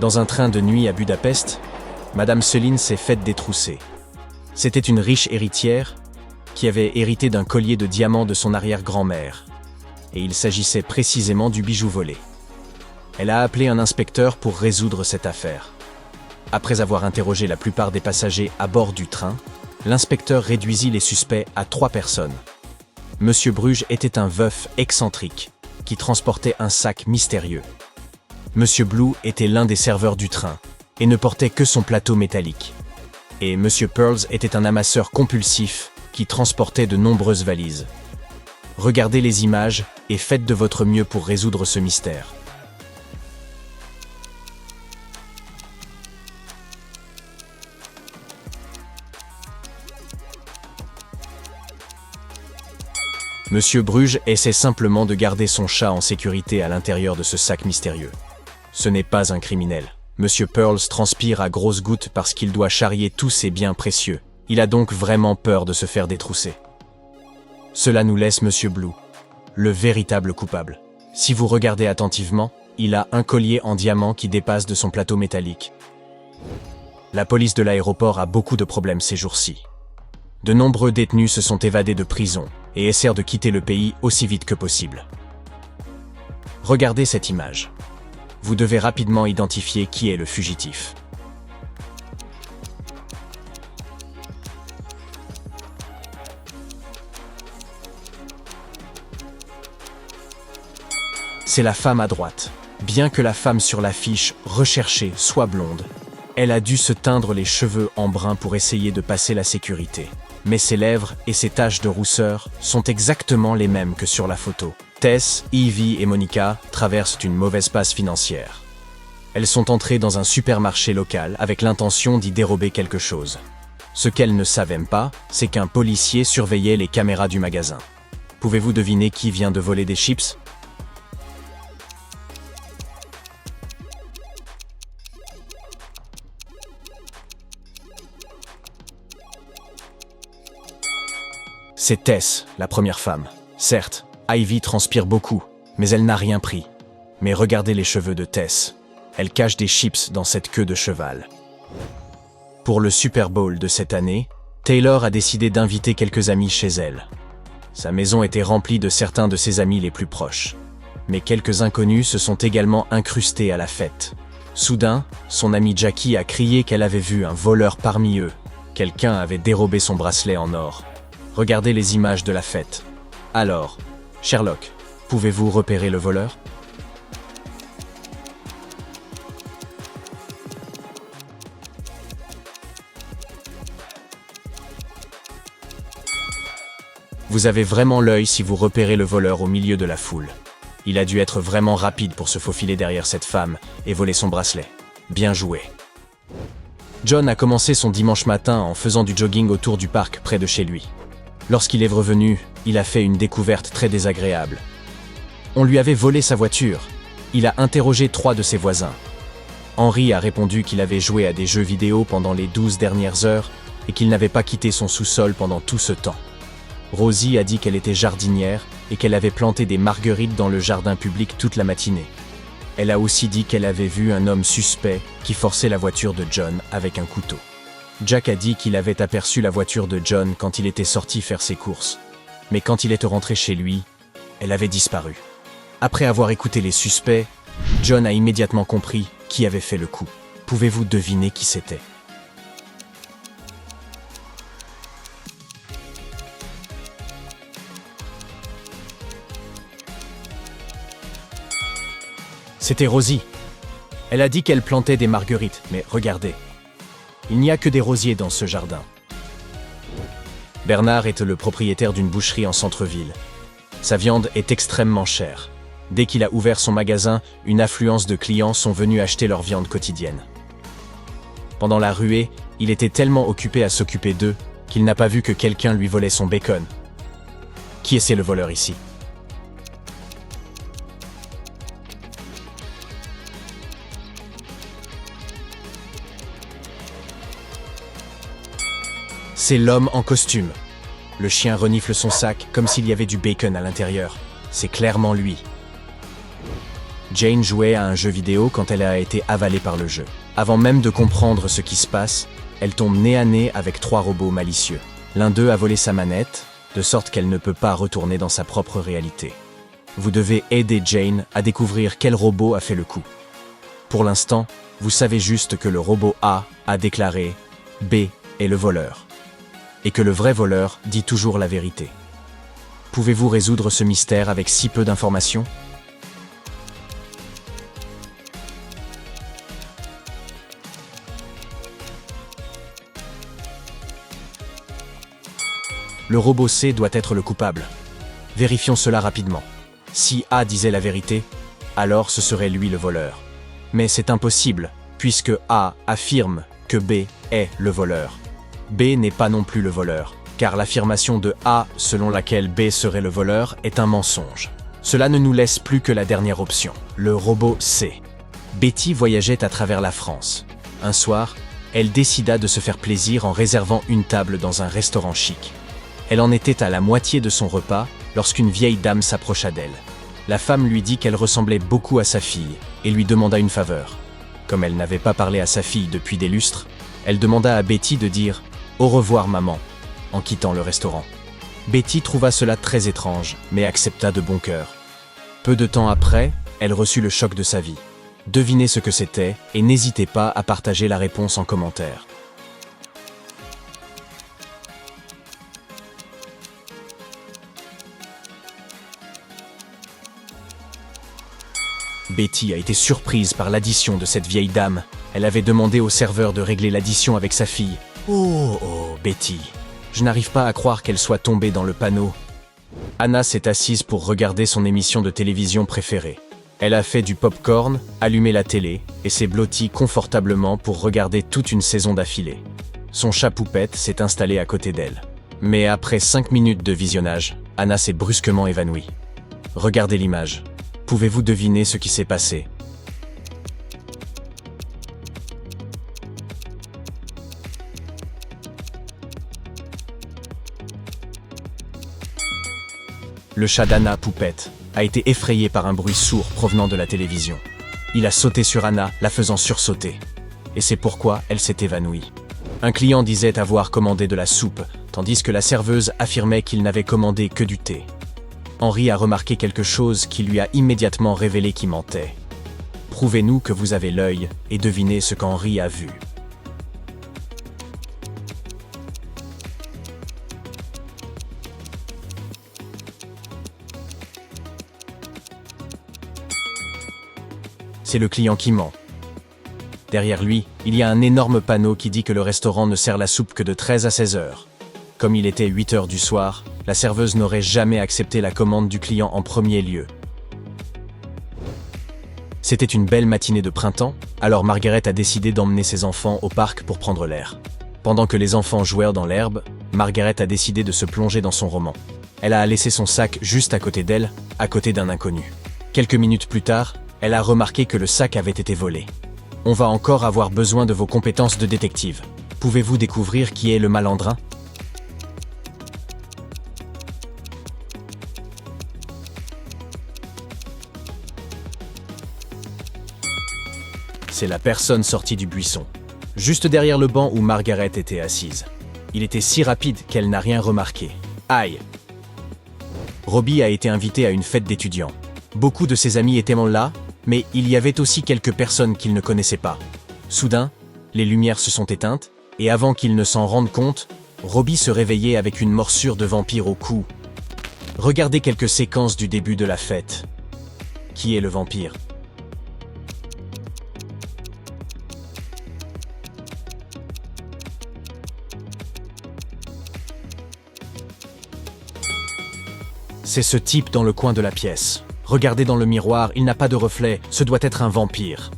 Dans un train de nuit à Budapest, Madame Céline s'est faite détrousser. C'était une riche héritière qui avait hérité d'un collier de diamants de son arrière-grand-mère. Et il s'agissait précisément du bijou volé. Elle a appelé un inspecteur pour résoudre cette affaire. Après avoir interrogé la plupart des passagers à bord du train, l'inspecteur réduisit les suspects à 3 personnes. Monsieur Bruges était un veuf excentrique qui transportait un sac mystérieux. Monsieur Blue était l'un des serveurs du train et ne portait que son plateau métallique. Et Monsieur Pearls était un amasseur compulsif qui transportait de nombreuses valises. Regardez les images et faites de votre mieux pour résoudre ce mystère. Monsieur Bruges essaie simplement de garder son chat en sécurité à l'intérieur de ce sac mystérieux. Ce n'est pas un criminel. Monsieur Pearls transpire à grosses gouttes parce qu'il doit charrier tous ses biens précieux. Il a donc vraiment peur de se faire détrousser. Cela nous laisse Monsieur Blue, le véritable coupable. Si vous regardez attentivement, il a un collier en diamant qui dépasse de son plateau métallique. La police de l'aéroport a beaucoup de problèmes ces jours-ci. De nombreux détenus se sont évadés de prison et essaient de quitter le pays aussi vite que possible. Regardez cette image. Vous devez rapidement identifier qui est le fugitif. C'est la femme à droite. Bien que la femme sur l'affiche recherchée soit blonde, elle a dû se teindre les cheveux en brun pour essayer de passer la sécurité. Mais ses lèvres et ses taches de rousseur sont exactement les mêmes que sur la photo. Tess, Evie et Monica traversent une mauvaise passe financière. Elles sont entrées dans un supermarché local avec l'intention d'y dérober quelque chose. Ce qu'elles ne savaient pas, c'est qu'un policier surveillait les caméras du magasin. Pouvez-vous deviner qui vient de voler des chips ? C'est Tess, la première femme. Certes, Ivy transpire beaucoup, mais elle n'a rien pris. Mais regardez les cheveux de Tess. Elle cache des chips dans cette queue de cheval. Pour le Super Bowl de cette année, Taylor a décidé d'inviter quelques amis chez elle. Sa maison était remplie de certains de ses amis les plus proches. Mais quelques inconnus se sont également incrustés à la fête. Soudain, son amie Jackie a crié qu'elle avait vu un voleur parmi eux. Quelqu'un avait dérobé son bracelet en or. Regardez les images de la fête. Alors, Sherlock, pouvez-vous repérer le voleur ? Vous avez vraiment l'œil si vous repérez le voleur au milieu de la foule. Il a dû être vraiment rapide pour se faufiler derrière cette femme et voler son bracelet. Bien joué. John a commencé son dimanche matin en faisant du jogging autour du parc près de chez lui. Lorsqu'il est revenu, il a fait une découverte très désagréable. On lui avait volé sa voiture. Il a interrogé 3 de ses voisins. Henry a répondu qu'il avait joué à des jeux vidéo pendant les 12 dernières heures et qu'il n'avait pas quitté son sous-sol pendant tout ce temps. Rosie a dit qu'elle était jardinière et qu'elle avait planté des marguerites dans le jardin public toute la matinée. Elle a aussi dit qu'elle avait vu un homme suspect qui forçait la voiture de John avec un couteau. Jack a dit qu'il avait aperçu la voiture de John quand il était sorti faire ses courses. Mais quand il était rentré chez lui, elle avait disparu. Après avoir écouté les suspects, John a immédiatement compris qui avait fait le coup. Pouvez-vous deviner qui c'était ? C'était Rosie. Elle a dit qu'elle plantait des marguerites, mais regardez. Il n'y a que des rosiers dans ce jardin. Bernard est le propriétaire d'une boucherie en centre-ville. Sa viande est extrêmement chère. Dès qu'il a ouvert son magasin, une affluence de clients sont venus acheter leur viande quotidienne. Pendant la ruée, il était tellement occupé à s'occuper d'eux qu'il n'a pas vu que quelqu'un lui volait son bacon. Qui est-ce le voleur ici ? C'est l'homme en costume. Le chien renifle son sac comme s'il y avait du bacon à l'intérieur. C'est clairement lui. Jane jouait à un jeu vidéo quand elle a été avalée par le jeu. Avant même de comprendre ce qui se passe, elle tombe nez à nez avec 3 robots malicieux. L'un d'eux a volé sa manette, de sorte qu'elle ne peut pas retourner dans sa propre réalité. Vous devez aider Jane à découvrir quel robot a fait le coup. Pour l'instant, vous savez juste que le robot A a déclaré « B est le voleur » et que le vrai voleur dit toujours la vérité. Pouvez-vous résoudre ce mystère avec si peu d'informations ? Le robot C doit être le coupable. Vérifions cela rapidement. Si A disait la vérité, alors ce serait lui le voleur. Mais c'est impossible, puisque A affirme que B est le voleur. B n'est pas non plus le voleur, car l'affirmation de A selon laquelle B serait le voleur est un mensonge. Cela ne nous laisse plus que la dernière option, le robot C. Betty voyageait à travers la France. Un soir, elle décida de se faire plaisir en réservant une table dans un restaurant chic. Elle en était à la moitié de son repas lorsqu'une vieille dame s'approcha d'elle. La femme lui dit qu'elle ressemblait beaucoup à sa fille et lui demanda une faveur. Comme elle n'avait pas parlé à sa fille depuis des lustres, elle demanda à Betty de dire « Au revoir maman » en quittant le restaurant. Betty trouva cela très étrange, mais accepta de bon cœur. Peu de temps après, elle reçut le choc de sa vie. Devinez ce que c'était et n'hésitez pas à partager la réponse en commentaire. Betty a été surprise par l'addition de cette vieille dame. Elle avait demandé au serveur de régler l'addition avec sa fille. Oh, Betty. Je n'arrive pas à croire qu'elle soit tombée dans le panneau. Anna s'est assise pour regarder son émission de télévision préférée. Elle a fait du pop-corn, allumé la télé et s'est blottie confortablement pour regarder toute une saison d'affilée. Son chat Poupette s'est installé à côté d'elle. Mais après 5 minutes de visionnage, Anna s'est brusquement évanouie. Regardez l'image. Pouvez-vous deviner ce qui s'est passé ? Le chat d'Anna, Poupette, a été effrayé par un bruit sourd provenant de la télévision. Il a sauté sur Anna, la faisant sursauter. Et c'est pourquoi elle s'est évanouie. Un client disait avoir commandé de la soupe, tandis que la serveuse affirmait qu'il n'avait commandé que du thé. Henri a remarqué quelque chose qui lui a immédiatement révélé qu'il mentait. Prouvez-nous que vous avez l'œil et devinez ce qu'Henri a vu. C'est le client qui ment. Derrière lui, il y a un énorme panneau qui dit que le restaurant ne sert la soupe que de 13 à 16 heures. Comme il était 8 heures du soir, la serveuse n'aurait jamais accepté la commande du client en premier lieu. C'était une belle matinée de printemps, alors Margaret a décidé d'emmener ses enfants au parc pour prendre l'air. Pendant que les enfants jouèrent dans l'herbe, Margaret a décidé de se plonger dans son roman. Elle a laissé son sac juste à côté d'elle, à côté d'un inconnu. Quelques minutes plus tard, elle a remarqué que le sac avait été volé. On va encore avoir besoin de vos compétences de détective. Pouvez-vous découvrir qui est le malandrin ? C'est la personne sortie du buisson, juste derrière le banc où Margaret était assise. Il était si rapide qu'elle n'a rien remarqué. Aïe! Robbie a été invité à une fête d'étudiants. Beaucoup de ses amis étaient là, mais il y avait aussi quelques personnes qu'il ne connaissait pas. Soudain, les lumières se sont éteintes, et avant qu'il ne s'en rende compte, Robbie se réveillait avec une morsure de vampire au cou. Regardez quelques séquences du début de la fête. Qui est le vampire ? C'est ce type dans le coin de la pièce. Regardez dans le miroir, il n'a pas de reflet, ce doit être un vampire.